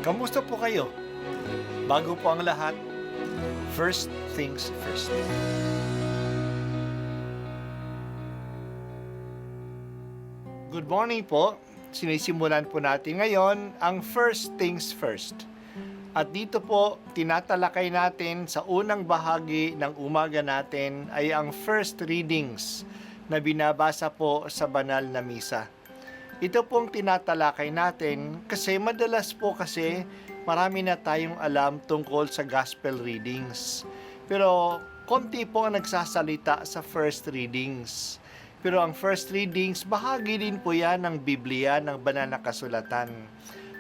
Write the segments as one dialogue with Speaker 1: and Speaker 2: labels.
Speaker 1: Kamusta po kayo? Bago po ang lahat, first things first. Good morning po. Sinisimulan po natin ngayon ang first things first. At dito po, tinatalakay natin sa unang bahagi ng umaga natin ay ang first readings na binabasa po sa banal na misa. Ito pong tinatalakay natin kasi madalas po kasi marami na tayong alam tungkol sa gospel readings. Pero konti po ang nagsasalita sa first readings. Pero ang first readings, bahagi din po yan ng Biblia, ng banal na kasulatan.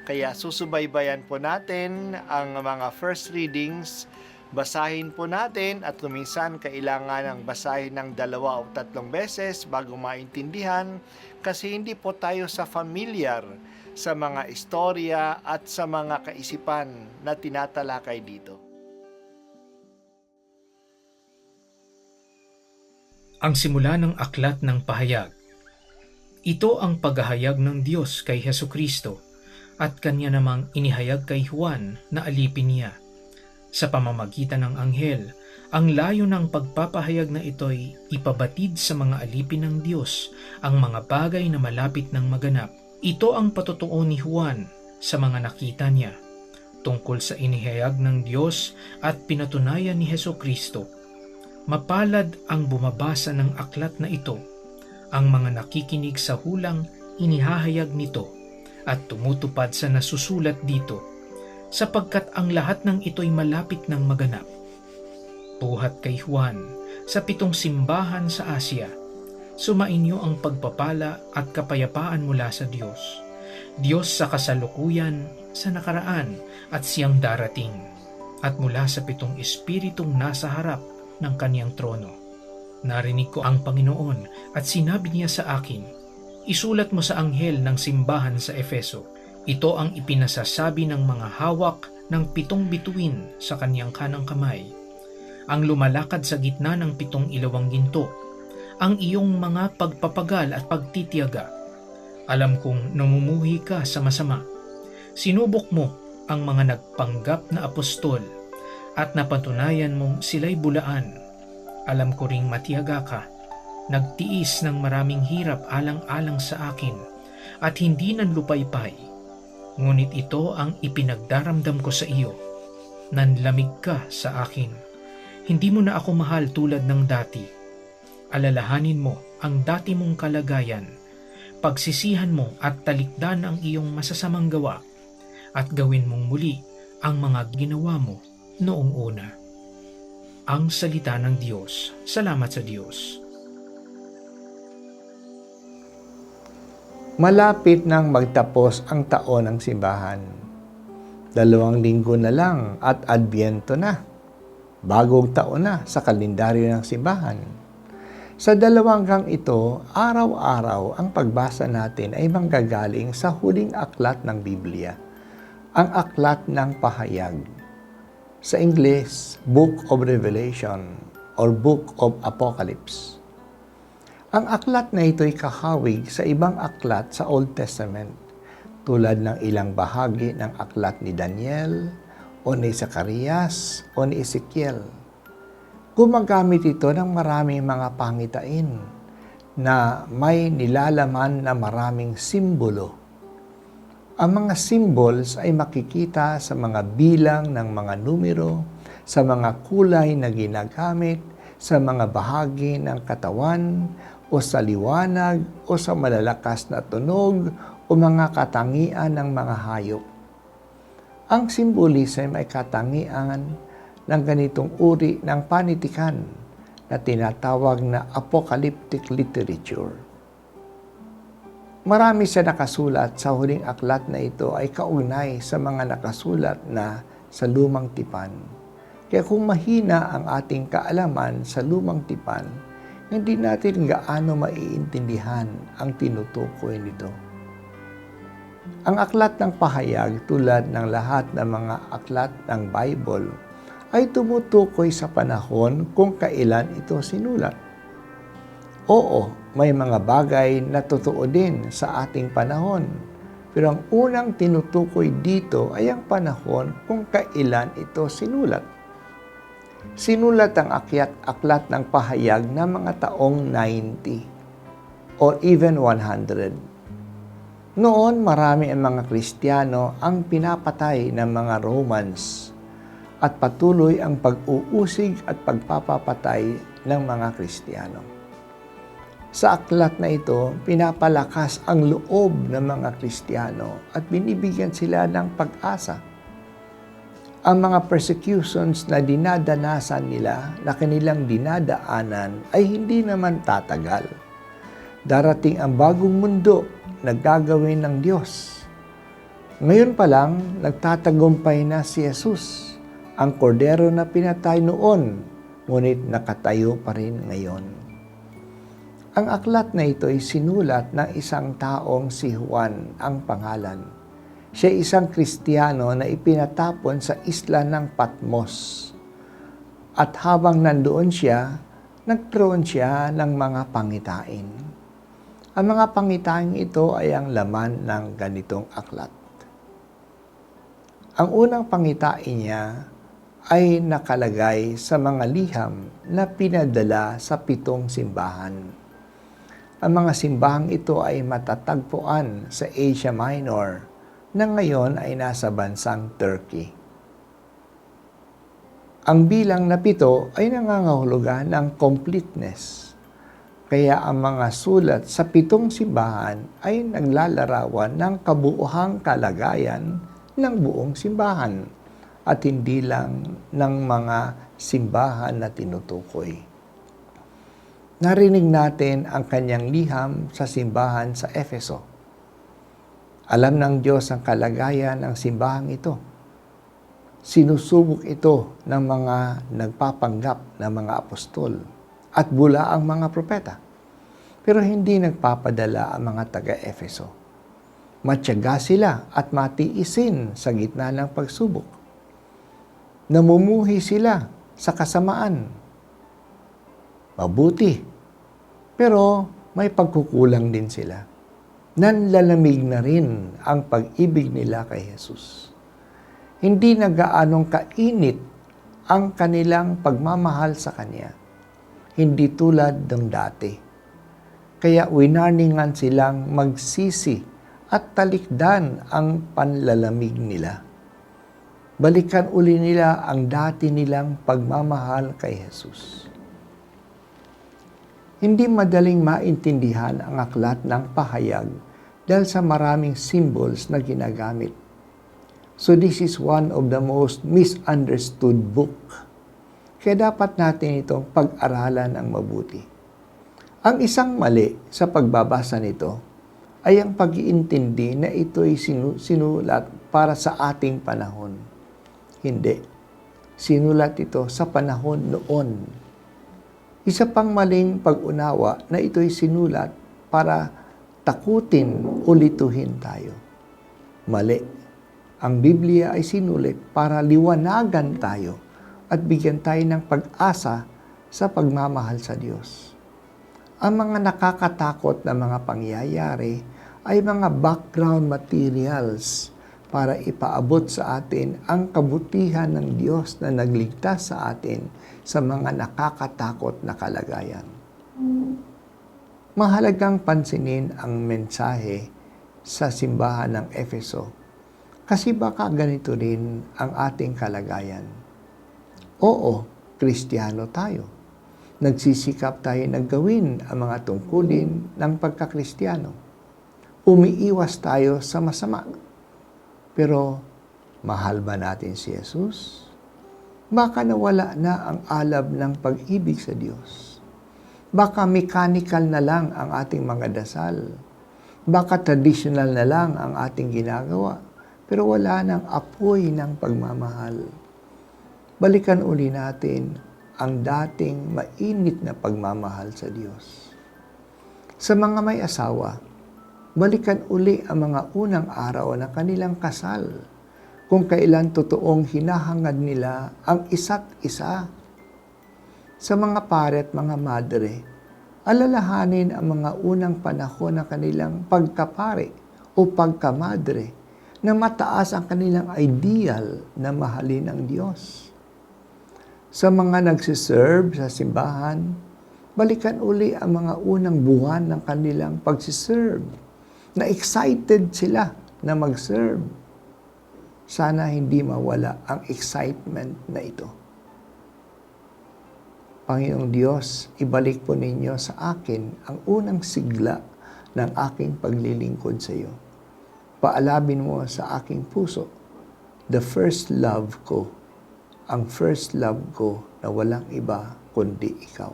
Speaker 1: Kaya susubaybayan po natin ang mga first readings, basahin po natin at kuminsan kailangan ng basahin ng 2 o 3 beses bago maintindihan kasi hindi po tayo familiar sa mga istorya at sa mga kaisipan na tinatalakay dito.
Speaker 2: Ang simula ng aklat ng pahayag. Ito ang paghahayag ng Diyos kay Hesukristo at kanya namang inihayag kay Juan na alipin niya. Sa pamamagitan ng anghel, ang layo ng pagpapahayag na ito'y ipabatid sa mga alipin ng Diyos ang mga bagay na malapit ng maganap. Ito ang patutuon ni Juan sa mga nakita niya tungkol sa inihayag ng Diyos at pinatunayan ni Hesukristo. Mapalad ang bumabasa ng aklat na ito, ang mga nakikinig sa hulang inihahayag nito at tumutupad sa nasusulat dito, sapagkat ang lahat ng ito'y malapit ng maganap. Buhat kay Juan, sa 7 simbahan sa Asia, sumainyo ang pagpapala at kapayapaan mula sa Diyos. Diyos sa kasalukuyan, sa nakaraan at siyang darating, at mula sa 7 espiritong nasa harap ng kaniyang trono. Narinig ko ang Panginoon at sinabi niya sa akin, isulat mo sa anghel ng simbahan sa Efeso, ito ang ipinasasabi ng mga hawak ng 7 bituin sa kaniyang kanang kamay, ang lumalakad sa gitna ng 7 ilawang ginto, ang iyong mga pagpapagal at pagtitiyaga. Alam kong namumuhi ka sa masama. Sinubok mo ang mga nagpanggap na apostol at napatunayan mong sila'y bulaan. Alam ko ring matiyaga ka, nagtiis ng maraming hirap alang-alang sa akin at hindi nanlupaypay. Ngunit ito ang ipinagdaramdam ko sa iyo, nanlamig ka sa akin. Hindi mo na ako mahal tulad ng dati. Alalahanin mo ang dati mong kalagayan, pagsisihan mo at talikdan ang iyong masasamang gawa at gawin mong muli ang mga ginawa mo noong una. Ang salita ng Diyos. Salamat sa Diyos.
Speaker 3: Malapit nang magtapos ang taon ng simbahan. 2 linggo na lang at Adbyento na. Bagong taon na sa kalendaryo ng simbahan. Sa 2 hanggang ito, araw-araw ang pagbasa natin ay manggagaling sa huling aklat ng Biblia, ang aklat ng pahayag. Sa English, Book of Revelation or Book of Apocalypse. Ang aklat na ito'y kahawig sa ibang aklat sa Old Testament, tulad ng ilang bahagi ng aklat ni Daniel, o ni Zacarias, o ni Ezekiel. Gumagamit ito ng maraming mga pangitain na may nilalaman na maraming simbolo. Ang mga symbols ay makikita sa mga bilang ng mga numero, sa mga kulay na ginagamit, sa mga bahagi ng katawan, o sa liwanag, o sa malalakas na tunog, o mga katangian ng mga hayop. Ang simbolism ay katangian ng ganitong uri ng panitikan na tinatawag na apocalyptic literature. Marami sa nakasulat sa huling aklat na ito ay kaugnay sa mga nakasulat na sa Lumang Tipan. Kaya kung mahina ang ating kaalaman sa Lumang Tipan, hindi natin gaano maiintindihan ang tinutukoy nito. Ang aklat ng pahayag tulad ng lahat ng mga aklat ng Bible ay tumutukoy sa panahon kung kailan ito sinulat. Oo, may mga bagay na totoo din sa ating panahon, Pero ang unang tinutukoy dito ay ang panahon kung kailan ito sinulat. Sinulat ang aklat ng pahayag ng mga taong 90 or even 100. Noon, marami ang mga Kristiyano ang pinapatay ng mga Romans at patuloy ang pag-uusig at pagpapapatay ng mga Kristiyano. Sa aklat na ito, pinapalakas ang loob ng mga Kristiyano at binibigyan sila ng pag-asa. Ang mga persecutions na dinadanasan nila, na kanilang dinadaanan, ay hindi naman tatagal. Darating ang bagong mundo na gagawin ng Diyos. Ngayon pa lang, nagtatagumpay na si Jesus, ang kordero na pinatay noon, ngunit nakatayo pa rin ngayon. Ang aklat na ito ay sinulat ng isang taong si Juan ang pangalan. Siya ay isang Kristiyano na ipinatapon sa isla ng Patmos. At habang nandoon siya, nagkaroon siya ng mga pangitain. Ang mga pangitain ito ay ang laman ng ganitong aklat. Ang unang pangitain niya ay nakalagay sa mga liham na pinadala sa 7 simbahan. Ang mga simbahang ito ay matatagpuan sa Asia Minor na ngayon ay nasa bansang Turkey. Ang bilang na 7 ay nangangahulugan ng completeness. Kaya ang mga sulat sa 7 simbahan ay naglalarawan ng kabuuhang kalagayan ng buong simbahan at hindi lang ng mga simbahan na tinutukoy. Narinig natin ang kanyang liham sa simbahan sa Efeso. Alam ng Diyos ang kalagayan ng simbahang ito. Sinusubok ito ng mga nagpapanggap na mga apostol at bula ang mga propeta. Pero hindi nagpapadala ang mga taga-Efeso. Matyaga sila at matiisin sa gitna ng pagsubok. Namumuhi sila sa kasamaan. Mabuti, pero may pagkukulang din sila. Nanlalamig na rin ang pag-ibig nila kay Jesus. Hindi na gaanong kainit ang kanilang pagmamahal sa Kanya. Hindi tulad ng dati. Kaya winarningan silang magsisi at talikdan ang panlalamig nila. Balikan uli nila ang dati nilang pagmamahal kay Jesus. Hindi madaling maintindihan ang aklat ng pahayag dahil sa maraming symbols na ginagamit. So this is one of the most misunderstood book. Kaya dapat natin itong pag-aralan ng mabuti. Ang isang mali sa pagbabasa nito ay ang pag-iintindi na ito ay sinulat para sa ating panahon. Hindi. Sinulat ito sa panahon noon. Isa pang maling pag-unawa na ito'y sinulat para takutin o lituhin tayo. Mali. Ang Biblia ay sinulat para liwanagan tayo at bigyan tayo ng pag-asa sa pagmamahal sa Diyos. Ang mga nakakatakot na mga pangyayari ay mga background materials para ipaabot sa atin ang kabutihan ng Diyos na nagligtas sa atin sa mga nakakatakot na kalagayan. Mahalagang pansinin ang mensahe sa simbahan ng Efeso kasi baka ganito rin ang ating kalagayan. Oo, Kristiyano tayo. Nagsisikap tayo na gawin ang mga tungkulin ng pagkakristiyano. Umiiwas tayo sa masama. Pero, mahal ba natin si Jesus? Baka nawala na ang alab ng pag-ibig sa Diyos. Baka mechanical na lang ang ating mga dasal. Baka traditional na lang ang ating ginagawa. Pero wala nang apoy ng pagmamahal. Balikan uli natin ang dating mainit na pagmamahal sa Diyos. Sa mga may asawa, balikan uli ang mga unang araw na kanilang kasal, kung kailan totoong hinahangad nila ang isa't isa. Sa mga pare at mga madre, alalahanin ang mga unang panahon ng kanilang pagkapare o pagkamadre na mataas ang kanilang ideal na mahalin ang Diyos. Sa mga nagsiserve sa simbahan, balikan uli ang mga unang buwan ng kanilang pagsiserve, na excited sila na mag-serve. Sana hindi mawala ang excitement na ito. Panginoong Diyos, ibalik po ninyo sa akin ang unang sigla ng aking paglilingkod sa iyo. Paalabin mo sa aking puso, the first love ko, ang first love ko na walang iba kundi ikaw.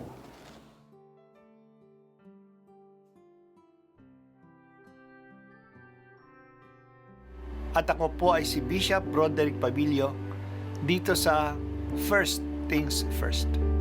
Speaker 1: At ako po ay si Bishop Broderick Pabilio dito sa First Things First.